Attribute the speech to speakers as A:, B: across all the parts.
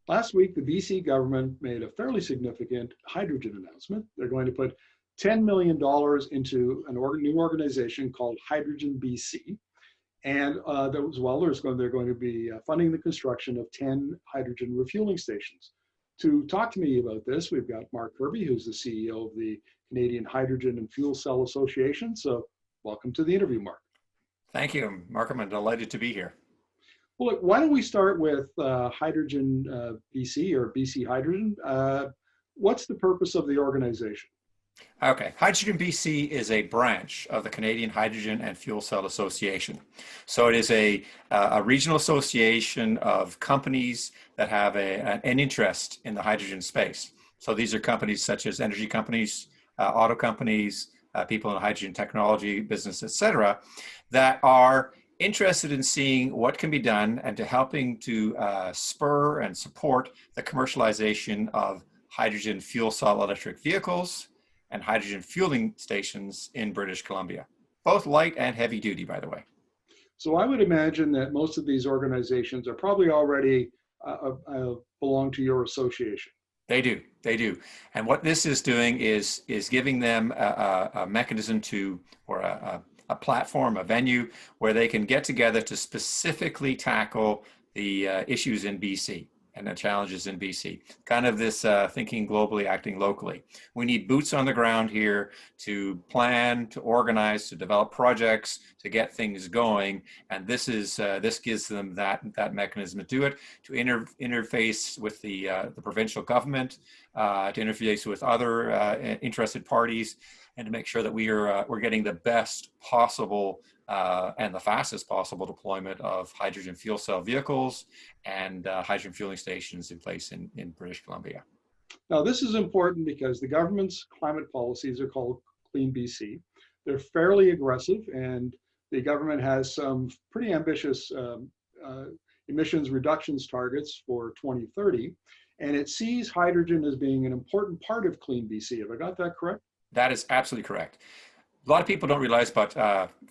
A: Last week, the BC government made a fairly significant hydrogen announcement. They're going to put $10 million into a new organization called Hyrodgen BC. And they're going to be funding the construction of 10 hydrogen refueling stations. To talk to me about this, we've got Mark Kirby, who's the CEO of the Canadian Hydrogen and Fuel Cell Association. So welcome to the interview, Mark.
B: Thank you, Markham. I'm delighted to be here.
A: Well, look, why don't we start with Hyrodgen BC or BC Hydrogen? What's the purpose of the organization?
B: Okay, Hyrodgen BC is a branch of the Canadian Hydrogen and Fuel Cell Association. So it is a regional association of companies that have an interest in the hydrogen space. So these are companies such as energy companies, auto companies, people in the hydrogen technology business, et cetera, that are interested in seeing what can be done and to helping to spur and support the commercialization of hydrogen fuel cell electric vehicles and hydrogen fueling stations in British Columbia, both light and heavy duty, by the way.
A: So I would imagine that most of these organizations are probably already belong to your association.
B: They do. And what this is doing is giving them a mechanism to, or a platform, a venue where they can get together to specifically tackle the issues in BC and the challenges in BC. Kind of this thinking globally, acting locally. We need boots on the ground here to plan, to organize, to develop projects, to get things going. And this gives them that mechanism to do it, to interface with the provincial government, to interface with other interested parties, and to make sure that we're getting the best possible and the fastest possible deployment of hydrogen fuel cell vehicles and hydrogen fueling stations in place in British Columbia.
A: Now, this is important because the government's climate policies are called CleanBC. They're fairly aggressive, and the government has some pretty ambitious emissions reductions targets for 2030, and it sees hydrogen as being an important part of CleanBC. Have I got that correct?
B: That is absolutely correct. A lot of people don't realize, but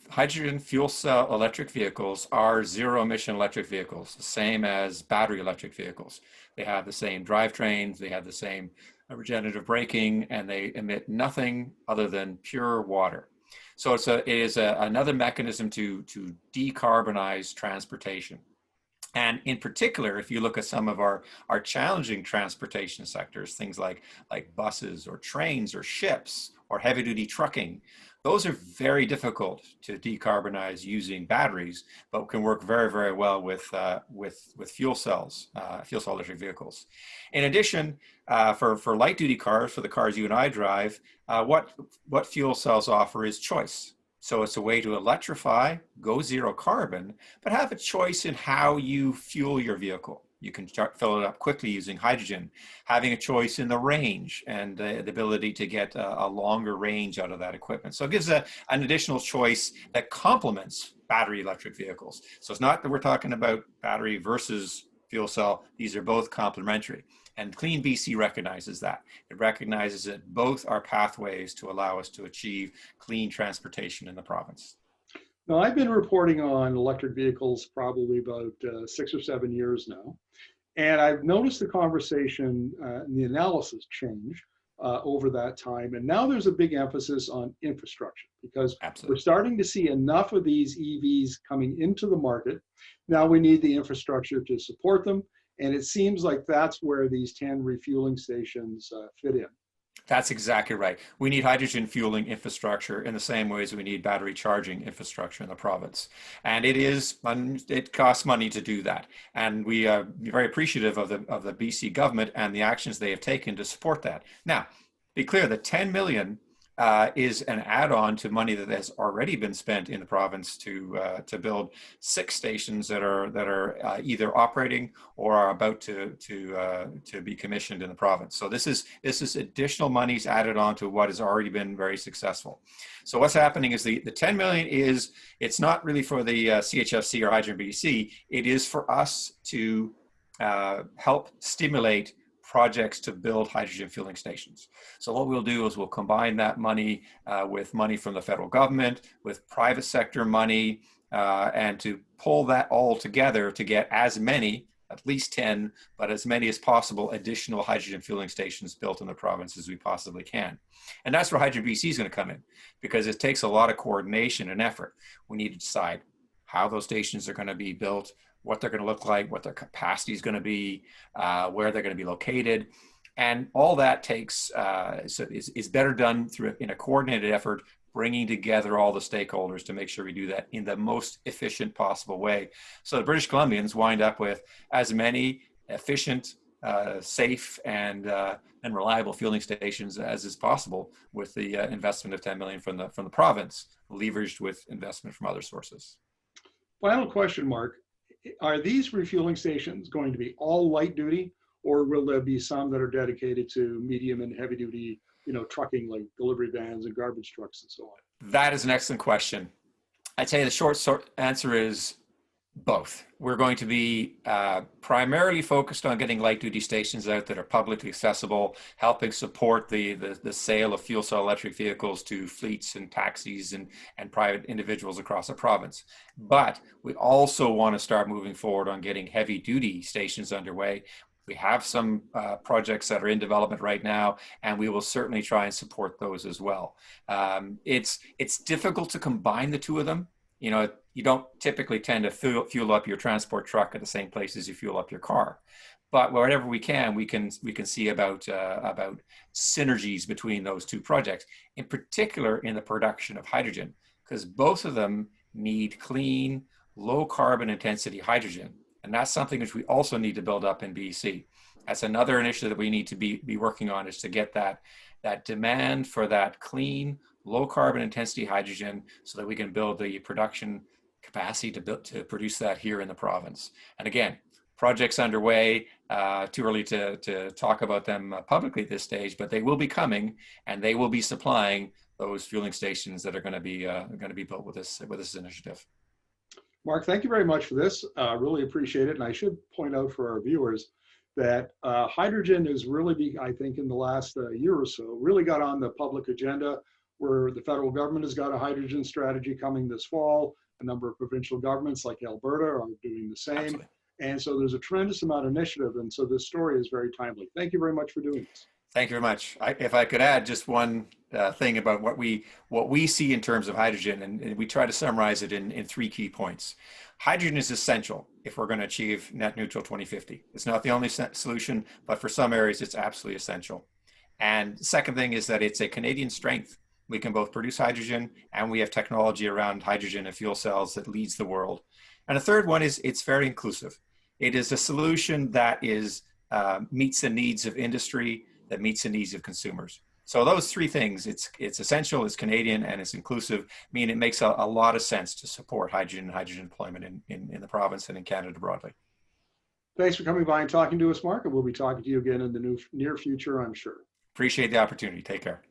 B: hydrogen fuel cell electric vehicles are zero emission electric vehicles, the same as battery electric vehicles. They have the same drivetrains, they have the same regenerative braking, and they emit nothing other than pure water. So it is another mechanism to decarbonize transportation. And in particular, if you look at some of our challenging transportation sectors, things like buses or trains or ships or heavy duty trucking, those are very difficult to decarbonize using batteries, but can work very, very well with fuel cell electric vehicles. In addition, for light duty cars, for the cars you and I drive, what fuel cells offer is choice. So it's a way to electrify, go zero carbon, but have a choice in how you fuel your vehicle. You can fill it up quickly using hydrogen, having a choice in the range and the ability to get a longer range out of that equipment. So it gives an additional choice that complements battery electric vehicles. So it's not that we're talking about battery versus fuel cell. These are both complementary. And CleanBC recognizes that. It recognizes that both are pathways to allow us to achieve clean transportation in the province.
A: Now, I've been reporting on electric vehicles probably about 6 or 7 years now, and I've noticed the conversation and the analysis change over that time. And now there's a big emphasis on infrastructure because We're starting to see enough of these EVs coming into the market. Now we need the infrastructure to support them. And it seems like that's where these 10 refueling stations fit in.
B: That's exactly right. We need hydrogen fueling infrastructure in the same ways we need battery charging infrastructure in the province. And it costs money to do that. And we are very appreciative of the BC government and the actions they have taken to support that. Now, be clear, the 10 million is an add-on to money that has already been spent in the province to build 6 stations that are either operating or are about to be commissioned in the province. So this is additional monies added on to what has already been very successful. So what's happening is the 10 million it's not really for the CHFC or Hyrodgen BC. It is for us to help stimulate projects to build hydrogen fueling stations. So what we'll do is we'll combine that money with money from the federal government, with private sector money, and to pull that all together to get as many at least 10, but as many as possible additional hydrogen fueling stations built in the province as we possibly can. And that's where Hyrodgen BC is going to come in, because it takes a lot of coordination and effort. We need to decide how those stations are going to be built, what they're going to look like, what their capacity is going to be, where they're going to be located. And all that takes, is better done in a coordinated effort, bringing together all the stakeholders to make sure we do that in the most efficient possible way. So the British Columbians wind up with as many efficient, safe, and reliable fueling stations as is possible, with the investment of 10 million from the province, leveraged with investment from other sources.
A: Final question, Mark. Are these refueling stations going to be all light duty, or will there be some that are dedicated to medium and heavy duty, trucking, like delivery vans and garbage trucks and so on?
B: That is an excellent question. I'd say the short answer is both. We're going to be primarily focused on getting light duty stations out that are publicly accessible, helping support the sale of fuel cell electric vehicles to fleets and taxis and private individuals across the province. But we also want to start moving forward on getting heavy duty stations underway. We have some projects that are in development right now, and we will certainly try and support those as well. It's difficult to combine the two of them. You don't typically tend to fuel up your transport truck at the same place as you fuel up your car. But wherever we can see about synergies between those two projects, in particular in the production of hydrogen, because both of them need clean, low carbon intensity hydrogen. And that's something which we also need to build up in BC. That's another initiative that we need to be working on, is to get that demand for that clean, low carbon intensity hydrogen, so that we can build the production capacity to produce that here in the province. And again, projects underway, too early to talk about them publicly at this stage, but they will be coming, and they will be supplying those fueling stations that are going to be built with this initiative.
A: Mark, thank you very much for this. Really appreciate it. And I should point out for our viewers that hydrogen is really, I think, in the last year or so, really got on the public agenda, where the federal government has got a hydrogen strategy coming this fall. A number of provincial governments like Alberta are doing the same.
B: Absolutely.
A: And so there's a tremendous amount of initiative. And so this story is very timely. Thank you very much for doing this.
B: Thank you very much. If I could add just one thing about what we see in terms of hydrogen, and we try to summarize it in 3 key points. Hydrogen is essential if we're going to achieve net neutral 2050. It's not the only solution, but for some areas it's absolutely essential. And the second thing is that it's a Canadian strength. We can both produce hydrogen, and we have technology around hydrogen and fuel cells that leads the world. And the third one is it's very inclusive. It is a solution that meets the needs of industry, that meets the needs of consumers. So those 3 things, it's essential, it's Canadian, and it's inclusive, mean it makes a lot of sense to support hydrogen deployment in the province and in Canada broadly.
A: Thanks for coming by and talking to us, Mark, and we'll be talking to you again in the near future, I'm sure.
B: Appreciate the opportunity. Take care.